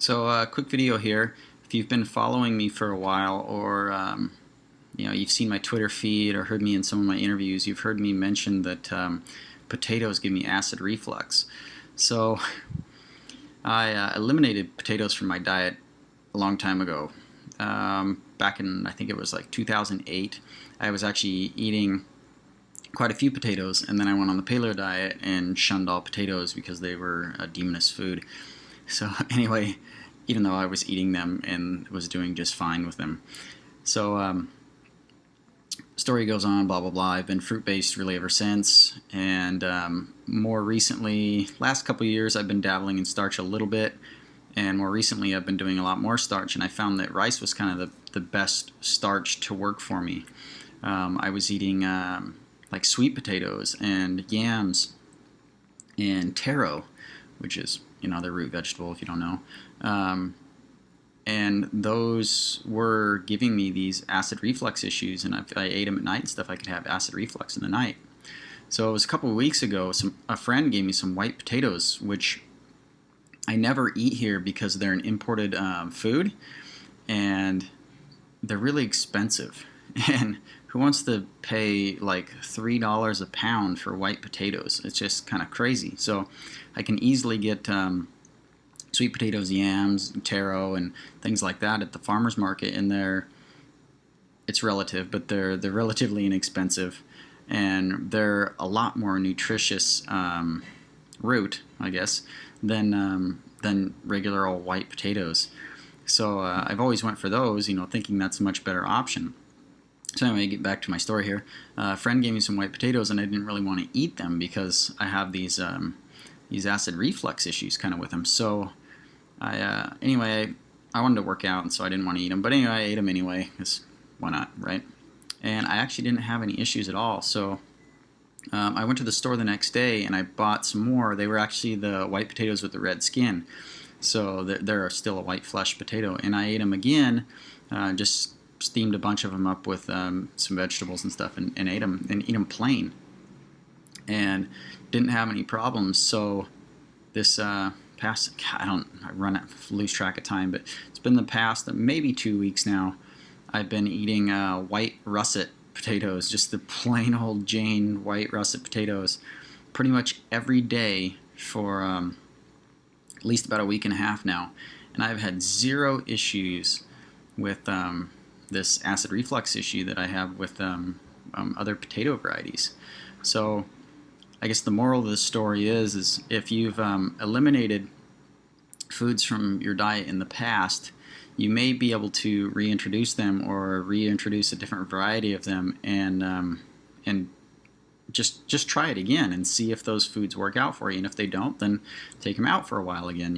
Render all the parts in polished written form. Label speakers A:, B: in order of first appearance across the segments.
A: So, quick video here. If you've been following me for a while, or you've seen my Twitter feed or heard me in some of my interviews, you've heard me mention that potatoes give me acid reflux. So, I eliminated potatoes from my diet a long time ago. Back in, I think it was like 2008, I was actually eating quite a few potatoes, and then I went on the paleo diet and shunned all potatoes because they were a demonist food. So anyway, even though I was eating them and was doing just fine with them. So story goes on, blah blah blah. I've been fruit-based really ever since, and more recently, last couple of years, I've been dabbling in starch a little bit, and more recently I've been doing a lot more starch, and I found that rice was kind of the best starch to work for me. I was eating like sweet potatoes and yams and taro, which is the root vegetable if you don't know. And those were giving me these acid reflux issues, and if I ate them at night and stuff, I could have acid reflux in the night. So it was a couple of weeks ago, a friend gave me some white potatoes, which I never eat here because they're an imported food, and they're really expensive. And who wants to pay like $3 a pound for white potatoes? It's just kind of crazy. So I can easily get sweet potatoes, yams, taro, and things like that at the farmer's market, and it's relative, but they're relatively inexpensive, and they're a lot more nutritious root, I guess, than regular old white potatoes. So I've always went for those, thinking that's a much better option. So anyway, get back to my story here. A friend gave me some white potatoes, and I didn't really want to eat them because I have these acid reflux issues kind of with them. So anyway, I wanted to work out, and so I didn't want to eat them. But anyway, I ate them anyway, because why not, right? And I actually didn't have any issues at all. So I went to the store the next day, and I bought some more. They were actually the white potatoes with the red skin. So they're still a white flesh potato. And I ate them again, just steamed a bunch of them up with some vegetables and stuff, and ate them plain, and didn't have any problems. So this past, I lose track of time, but it's been the past maybe 2 weeks now, I've been eating white russet potatoes, just the plain old Jane white russet potatoes, pretty much every day for at least about a week and a half now, and I've had zero issues with this acid reflux issue that I have with other potato varieties. So I guess the moral of the story is if you've eliminated foods from your diet in the past, you may be able to reintroduce them or reintroduce a different variety of them, and just try it again and see if those foods work out for you. And if they don't, then take them out for a while again.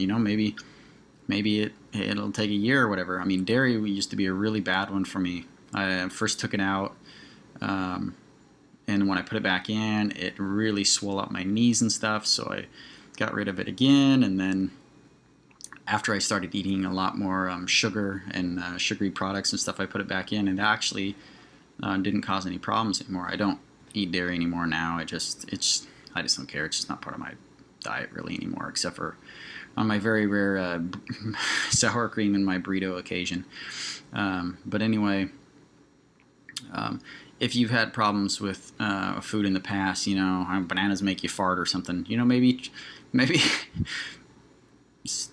A: Maybe it'll take a year or whatever. I mean, dairy used to be a really bad one for me. I first took it out, and when I put it back in, it really swelled up my knees and stuff, so I got rid of it again. And then after I started eating a lot more sugar and sugary products and stuff, I put it back in, and it actually didn't cause any problems anymore. I don't eat dairy anymore now. I just don't care. It's just not part of my diet really anymore, except for on my very rare sour cream in my burrito occasion. But anyway, if you've had problems with food in the past, bananas make you fart or something, maybe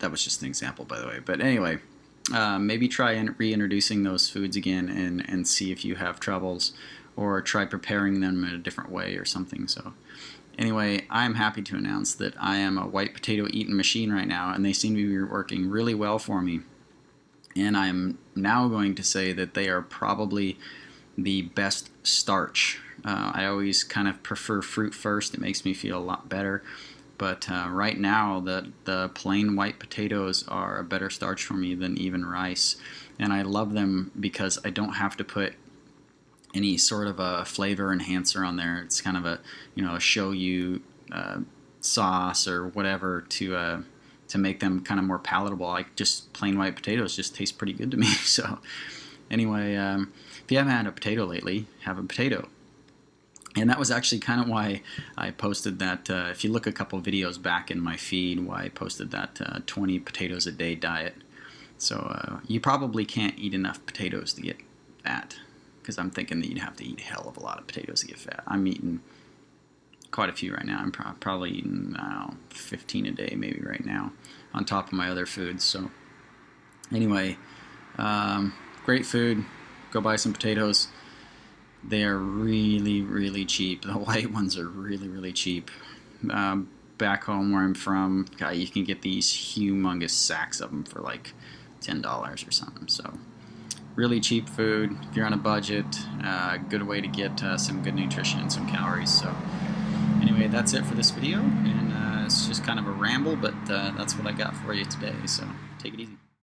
A: that was just an example, by the way. But anyway, maybe try reintroducing those foods again and see if you have troubles, or try preparing them in a different way or something. So anyway, I'm happy to announce that I am a white potato eating machine right now, and they seem to be working really well for me. And I'm now going to say that they are probably the best starch. I always kind of prefer fruit first. It makes me feel a lot better. But right now, the plain white potatoes are a better starch for me than even rice. And I love them because I don't have to put any sort of a flavor enhancer on there. It's kind of a shoyu sauce or whatever to make them kind of more palatable. Like just plain white potatoes just taste pretty good to me. So anyway, if you haven't had a potato lately, have a potato. And that was actually kind of why I posted that, if you look a couple videos back in my feed, why I posted that 20 potatoes a day diet. So you probably can't eat enough potatoes to get fat, because I'm thinking that you'd have to eat a hell of a lot of potatoes to get fat. I'm eating quite a few right now. I'm probably eating, I don't know, 15 a day maybe right now, on top of my other foods. So anyway, great food. Go buy some potatoes. They are really, really cheap. The white ones are really, really cheap. Back home where I'm from, you can get these humongous sacks of them for like $10 or something. So really cheap food. If you're on a budget, good way to get some good nutrition and some calories. So anyway, that's it for this video, and it's just kind of a ramble, but that's what I got for you today. So take it easy.